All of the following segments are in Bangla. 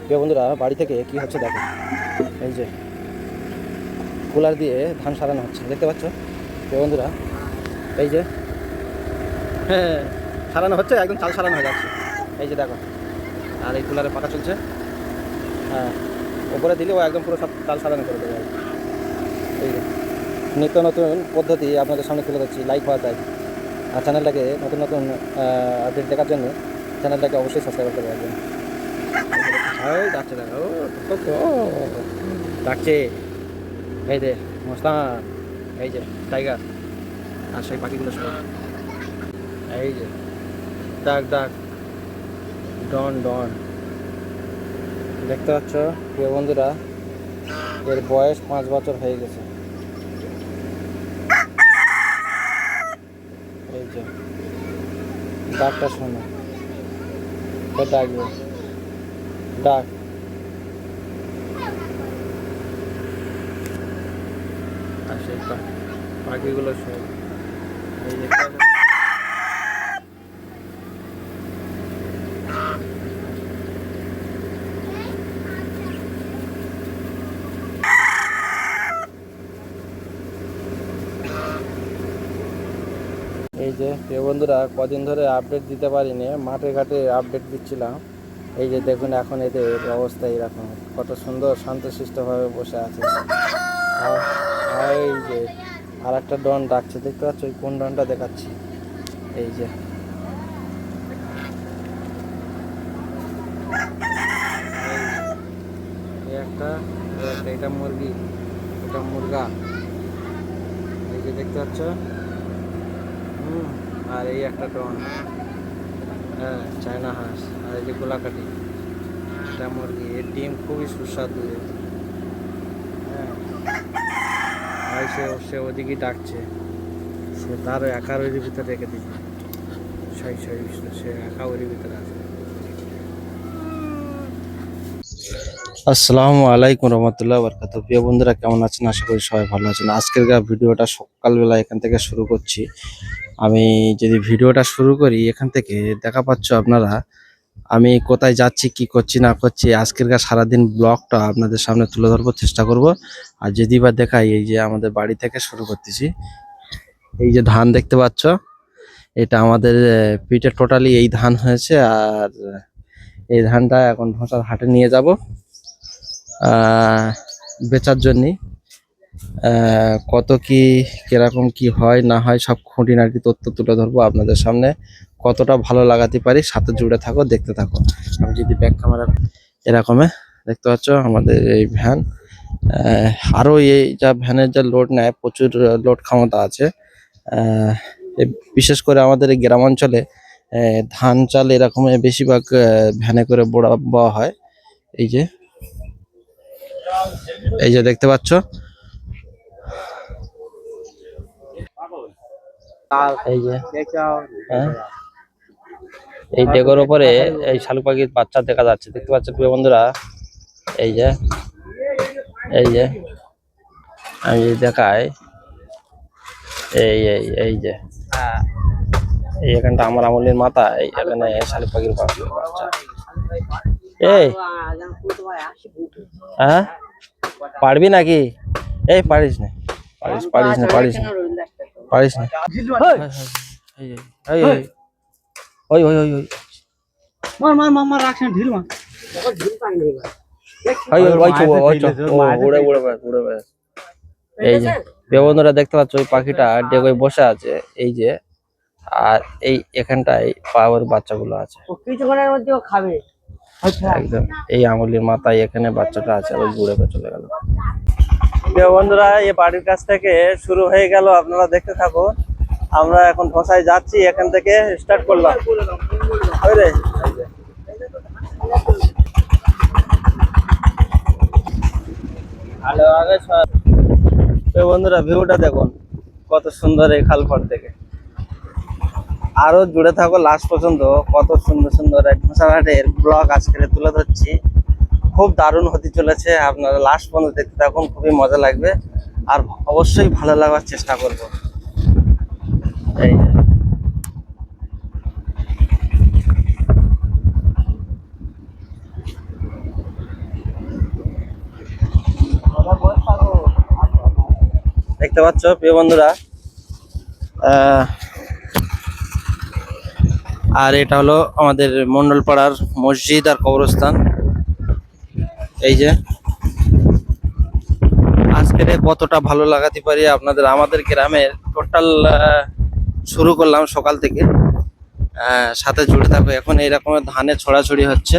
প্রিয় বন্ধুরা, বাড়ি থেকে কি হচ্ছে দেখো। এই যে কুলার দিয়ে ধান সারানো হচ্ছে, দেখতে পাচ্ছ প্রিয় বন্ধুরা। এই যে হ্যাঁ, সারানো হচ্ছে, একদম চাল সারানো হয়ে যাচ্ছে। এই যে দেখো, আর এই কুলারে পাকা চলছে। হ্যাঁ, ওপরে দিলে ও একদম পুরো সব চাল সারানো করে দেবে। এই যে নিত্য নতুন পদ্ধতি আপনাদের সামনে তুলে ধরছি, লাইক হওয়া যায়। আর চ্যানেলটাকে নতুন নতুন আপডেট দেখার জন্য চ্যানেলটাকে অবশ্যই সাবস্ক্রাইব করতে পারবেন। ডাকছে দেখো, ডাকছে। এই যে মস্তান, এই যে টাইগার, আর সেই পাখিগুলো সব এই যে ডাক ডাক, ডন ডন। দেখতে পাচ্ছ প্রিয় বন্ধুরা, এর বয়স 5 বছর হয়ে গেছে। এই যে ডাকটা শোনো, ডাকবে, ডাক। আর সেই পাখিগুলো সব এই যে এই যে প্রিয় বন্ধুরা, কদিন ধরে আপডেট দিতে পারিনি, মাঠে ঘাটে আপডেট দিচ্ছিলাম। এই যে দেখুন এখন এদের অবস্থা এরকম, কত সুন্দর শান্তশিষ্টভাবে বসে আছে। আর এই যে আর একটা ডন ডাকছে, দেখতে পাচ্ছ? ওই কোন ডনটা দেখাচ্ছি, এই যে একটা, এটা মুরগি, এটা মুরগা। এই যে দেখতে পাচ্ছ, আর এই একটা ডন, হ্যাঁ চায়না হাঁস। আর এই যে গোলাকাটি, এটা মুরগি। এর ডিম খুবই সুস্বাদু। হ্যাঁ, আর সে ওদিকে ডাকছে, সে তার একার ওই ভিতরে রেখে দিচ্ছে। সে একা ওর ভিতরে আছে। আসসালামু আলাইকুম রহমতুল্লাহ বরকাতুহু। প্রিয় বন্ধুরা, কেমন আছেন? আশা করি সবাই ভালো আছেন। আজকের ভিডিওটা সকালবেলা এখান থেকে শুরু করছি। আমি যদি ভিডিওটা শুরু করি এখান থেকে, দেখা পাচ্ছ আপনারা আমি কোথায় যাচ্ছি, কি করছি না করছি, আজকের সারাদিন ব্লগটা আপনাদের সামনে তুলে ধরবো, চেষ্টা করব। আর যদি বা দেখাই, এই যে আমাদের বাড়ি থেকে শুরু করতেছি। এই যে ধান দেখতে পাচ্ছ, এটা আমাদের পিঠে টোটালি এই ধান হয়েছে। আর এই ধানটা এখন ধোসার হাটে নিয়ে যাব বেচার জন্যে। কত কি, কিরকম কি হয় না হয়, সব খুঁটিনাটি তথ্য তুলে ধরবো আপনাদের সামনে। কতটা ভালো লাগাতে পারি, সাথে জুড়ে থাকো, দেখতে থাকো। আমি যদি ব্যাক ক্যামেরা এরকমে দেখতে পাচ্ছ আমাদের এই ভ্যান, আরো এই যা ভ্যানের যা লোড নেয়, প্রচুর লোড ক্ষমতা আছে। বিশেষ করে আমাদের এই গ্রামাঞ্চলে ধান চাল এরকম বেশিরভাগ ভ্যানে করে বওয়া হয়। এই যে দেখতে পাচ্ছ, এই যে এই ডেগোর উপরে এই শালুক পাখির বাচ্চা দেখা যাচ্ছে, দেখতে পাচ্ছ প্রিয় বন্ধুরা। এই যে আমি দেখাই, এই যে এই এখানটা আমার আমলের মাথায়, এখানে শালুক পাখির বাচ্চা। এই হ্যাঁ, পারবি নাকি? এই পারিস না, পারিস না। ওই ওই ওই ওই মার রাখছেন ঢিল মার এই যে বন্ধুরা দেখতে পাচ্ছ, ওই পাখিটা ডেগোয় বসে আছে। এই যে আর এই এখানটায় পাওয়ার বাচ্চাগুলো আছে, কিছুক্ষণের মধ্যে ও খাবে একদম এই আঙুলির মাথায় এখানে বাচ্চাটা আছে, ওই ঘুরে চলে গেল। বন্ধুরা, এই বাড়ির কাছ থেকে শুরু হয়ে গেল, আপনারা দেখতে থাকুন। আমরা এখন ধসায় যাচ্ছি, এখান থেকে স্টার্ট করলাম। বন্ধুরা, ভিউটা দেখুন কত সুন্দর এই খালপাড় থেকে। আরো জুড়ে থাকো লাস্ট পর্যন্ত, কত সুন্দর সুন্দর এক ঘোষাঘাটের ব্লগ আজকে তুলে ধরছি। খুব দারুণ হতে চলেছে, আপনারা লাস্ট পর্যন্ত দেখতে থাকুন, খুবই মজা লাগবে। আর অবশ্যই ভালো লাগার চেষ্টা করব। এই দেখতে পাচ্ছ প্রিয় বন্ধুরা। আর এটা হলো আমাদের মন্ডলপাড়ার মসজিদ আর কবরস্থান। এই যে আজকে কতটা ভালো লাগাতে পারি আপনাদের আমাদের গ্রামের টোটাল শুরু করলাম সকাল থেকে, সাথে জুড়ে থাকবে। এখন এইরকমের ধানের ছড়াছড়ি হচ্ছে,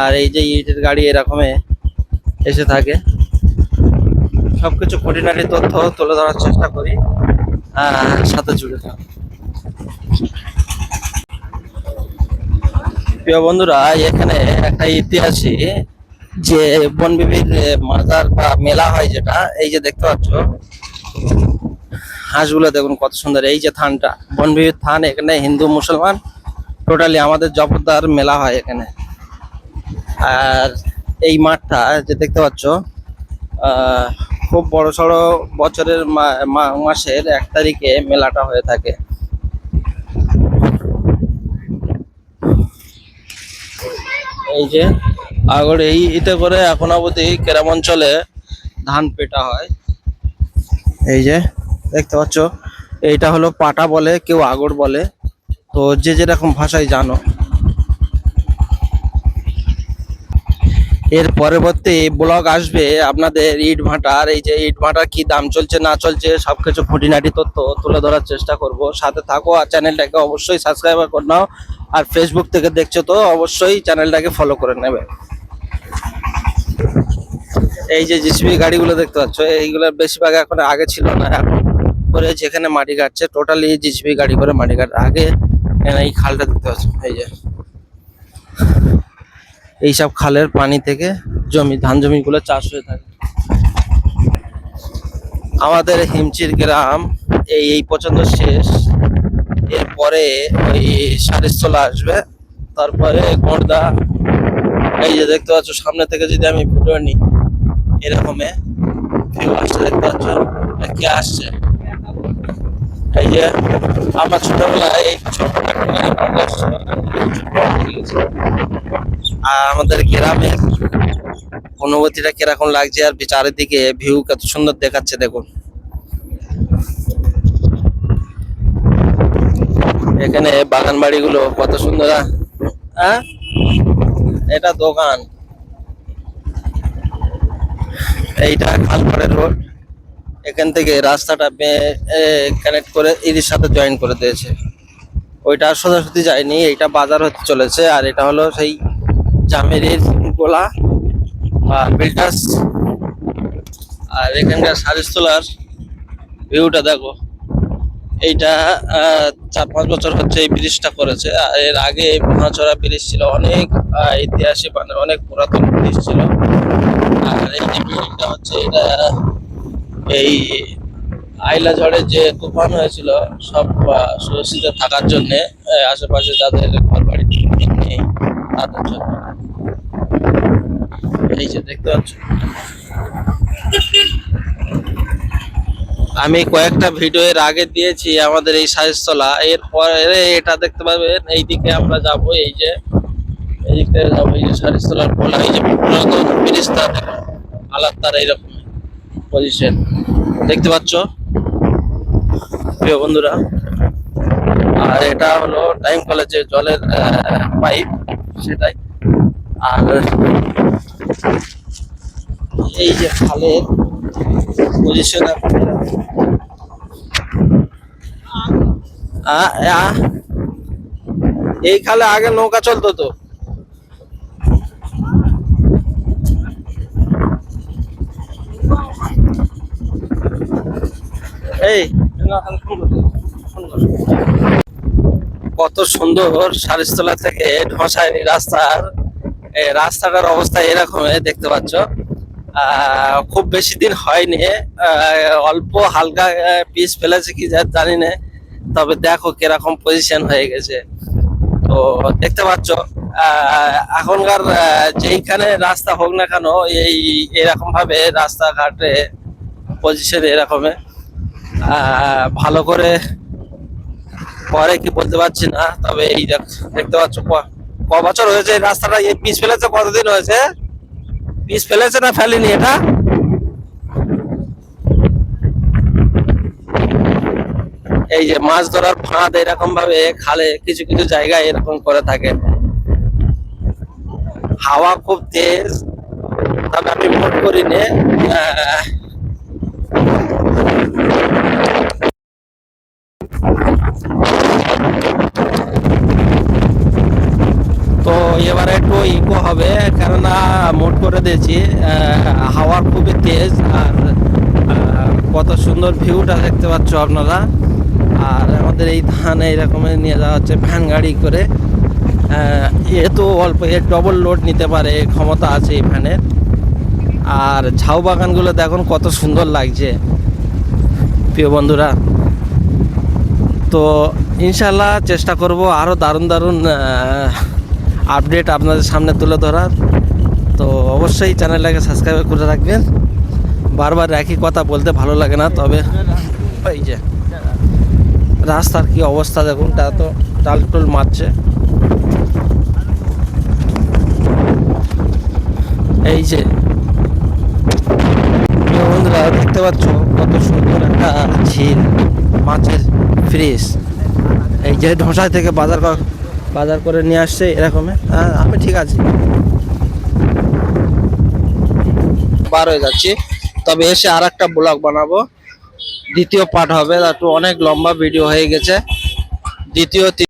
আর এই যে ইটের গাড়ি এরকমে এসে থাকে। সবকিছু খুঁটিনাটি তথ্য তুলে ধরার চেষ্টা করি, সাথে জুড়ে থাক। প্রিয় বন্ধুরা, এখানে একটা ইতিহাসী যে বনবিবির মাজার বা মেলা হয় যেটা, এই যে দেখতে পাচ্ছ হাঁসগুলো দেখুন কত সুন্দর। এই যে থানটা বনবিবির থান, এখানে হিন্দু মুসলমান টোটালি আমাদের জবরদার মেলা হয় এখানে। আর এই মাঠটা যে দেখতে পাচ্ছ খুব বড় সড়ো, বছরের মাসের 1 তারিখে মেলাটা হয়ে থাকে। এই যে আগর এই ইতে করে এখন অবধি গ্রাম অঞ্চলে ধান পেটা হয়। এই যে দেখতে পাচ্ছ, এইটা হলো পাটা বলে, কেউ আগর বলে, তো যে যেরকম ভাষায় জানো। এর পরবর্তী ব্লগ আসবে আপনাদের ইট ভাটার। এই যে ইট ভাটার কি দাম চলছে না চলছে সবকিছু খুঁটিনাটি তথ্য তুলে ধরার চেষ্টা করব। সাথে থাকো, আর চ্যানেলটাকে অবশ্যই সাবস্ক্রাইব করে নাও। আর ফেসবুক থেকে দেখছো তো অবশ্যই চ্যানেলটাকে ফলো করে নেবে। এই যে জিসিবি গাড়িগুলো দেখতে পাচ্ছ, এইগুলোর বেশিরভাগ এখন, আগে ছিল না, এখন করে যেখানে মাটি কাটছে টোটালি জিসিবি গাড়ি করে মাটি কাটে। আগে এই খালটা দেখতে পাচ্ছ, এই যে এইসব খালের পানি থেকে ধান জমিগুলো চাষ হয়ে থাকে। আমাদের হিমচির গ্রাম এই পর্যন্ত শেষ। এরপরে ওই সারিস্তলা আসবে, তারপরে গোড়দা। এই যে দেখতে পাচ্ছ সামনে থেকে যদি আমি ভিডিও নিই, এরকমে ভিউ আসছে, দেখতে পাচ্ছ কে আসছে। এই যে আমার ছোটবেলায় এই আর আমাদের গ্রামের অনুভূতিটা কিরকম লাগছে, আর চারিদিকে ভিউ কত সুন্দর দেখাচ্ছে দেখুন। এখানে বাগান বাড়িগুলো কত সুন্দর। হ্যাঁ, এটা দোকান। এইটা খালপাড়ের রোড, এখান থেকে রাস্তাটা কানেক্ট করে এর সাথে জয়েন করে দিয়েছে। ওইটা সোজাসুজি যায়নি, এইটা বাজার হতে চলেছে। আর এটা হলো সেই জামেরির গোলা বা বিল্ডার্স। আর এখানকার সারিস্তলার ভিউটা দেখো। এইটা 4-5 বছর হচ্ছে এই ব্রিজটা করেছে। আর এর আগে ভাঙাচোরা ব্রিজ ছিল, অনেক ইতিহাসে মানে অনেক পুরাতন ব্রিজ ছিল। আর এই যে বিল্ডিংটা হচ্ছে, এটা এই আইলা ঝড়ে যে তুফান হয়েছিল সব সুরক্ষিত থাকার জন্য, আশেপাশে যাদের ঘর বাড়ি নেই তাদের জন্য। এই যে দেখতে পাচ্ছ, আমি কয়েকটা ভিডিও এর আগে দিয়েছি আমাদের এই সারিস্তলা। এরপরে এটা দেখতে পাবেন, এইদিকে আমরা যাব। এই যে এইদিকে যাবো, এই যে সারিস্তলার পোলা, এই যে পুরাতন ব্রিজটা আলাদা এইরকম পজিশন দেখতে পাচ্ছ প্রিয় বন্ধুরা। আর এটা হলো টাইম কলেজের জলের পাইপ, সেটাই। আর এই যে খালের পজিশন, এই খালে আগে নৌকা চলতো তো। এই কত সুন্দর সারিস্তলা থেকে ঢসাইনি রাস্তাটার অবস্থা এরকম দেখতে পাচ্ছ। খুব বেশি দিন হয়নি, অল্প হালকা পিচ ফেলেছে কি জানি না, তবে দেখো কিরকম পজিশন হয়ে গেছে। তো দেখতে পাচ্ছ এখনকার যেইখানে রাস্তা হোক না কেন, এই এরকম ভাবে রাস্তাঘাটে পজিশন এরকমে ভালো করে পরে কি বলতে পারছি না। তবে এই দেখতে পাচ্ছ ক বছর হয়েছে এই রাস্তাটা এই পিচ ফেলেছে, কতদিন হয়েছে পিচ ফেলেছে না ফেলেনি এটা। এই যে মাছ ধরার ফাঁদ এরকম ভাবে খালে কিছু কিছু জায়গায় এরকম করে থাকে। হাওয়া খুব তেজ, তবে আমি মোট করি নে তো এবারে একটু ইকো হবে, কেননা মোট করে দিয়েছি। হাওয়া খুবই তেজ, আর কত সুন্দর ভিউটা দেখতে পাচ্ছ আপনারা। আর আমাদের এই ধান এইরকম নিয়ে যাওয়া হচ্ছে ভ্যান গাড়ি করে। এ তো অল্প, এর ডবল লোড নিতে পারে ক্ষমতা আছে এই ভ্যানের। আর ঝাউ বাগানগুলো দেখুন কত সুন্দর লাগছে প্রিয় বন্ধুরা। তো ইনশাল্লাহ চেষ্টা করব আরও দারুণ দারুণ আপডেট আপনাদের সামনে তুলে ধরার। তো অবশ্যই চ্যানেলটাকে সাবস্ক্রাইব করে রাখবেন। বারবার একই কথা বলতে ভালো লাগে না, তবে এই যে রাস্তার কি অবস্থা দেখুন, তা তো টালটুল মারছে। এই যে বন্ধুরা দেখতে পাচ্ছ কত সুন্দর একটা ঝিল, মাছের ফ্রেশ। এই যে ঢোসাই থেকে বাজার করে নিয়ে আসছে এরকম। আমি ঠিক আছি, পার হয়ে যাচ্ছি। তবে এসে আর একটা ব্লগ বানাবো, দ্বিতীয় পার্ট হবে। একটু অনেক লম্বা ভিডিও হয়ে গেছে। দ্বিতীয়